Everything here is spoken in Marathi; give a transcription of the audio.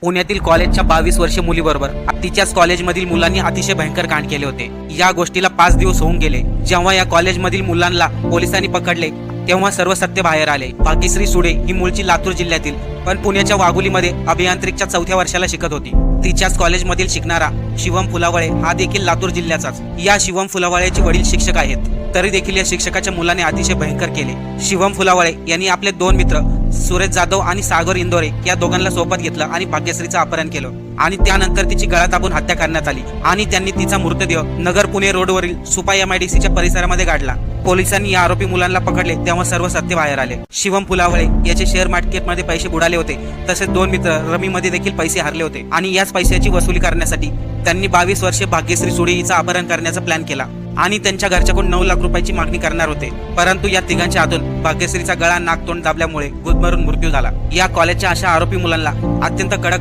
पुण्यातील कॉलेजच्या 22 वर्षीय मुलीबरोबर तिच्याच कॉलेजमधील मुलांनी अतिशय भयंकर कांड केले होते। या गोष्टीला 5 दिवस होऊन गेले। जेव्हा या कॉलेजमधील मुलांना पोलिसांनी पकडले तेव्हा सर्व सत्य बाहेर आले। भाग्यश्री सुडे ही मूळची लातूर जिल्ह्यातील पण पुण्याच्या वाघोलीमध्ये अभियांत्रिकीच्या 4थ्या वर्षाला शिकत होती। तिच्याच कॉलेजमधील शिकणारा शिवम फुलावळे हा देखील लातूर जिल्ह्याचाच। या शिवम फुलावळेचे वडील शिक्षक आहेत, तरी देखील या शिक्षकाच्या मुलाने अतिशय भयंकर केले। शिवम फुलावळे यांनी आपले 2 मित्र सुरेश जाधव आणि सागर इंदोरे या दोघांना सोबत घेतलं आणि भाग्यश्रीचं अपहरण केलं आणि त्यानंतर तिची गळा दाबून हत्या करण्यात आली आणि त्यांनी तिचा मृतदेह नगर पुणे रोडवरील सुपा MIDCच्या परिसरामध्ये गाडला। पोलिसांनी या आरोपी मुलांना पकडले तेव्हा सर्व सत्य बाहेर आले। शिवम फुलावळे याचे शेअर मार्केटमध्ये पैसे बुडाले होते, तसेच 2 मित्र रमीमध्ये देखील पैसे हरले होते आणि याच पैशाची वसुली करण्यासाठी त्यांनी 22 वर्षे भाग्यश्री सुडे हिचा अपहरण करण्याचा प्लॅन केला आणि त्यांच्या घरच्याकडून 9 लाख रुपयाची मागणी करणार होते। परंतु या तिघांच्या हातून भाग्यश्रीचा गळा नाक तोंड दाबल्यामुळे गुदमरून मृत्यू झाला। या कॉलेजच्या अशा आरोपी मुलांना अत्यंत कडक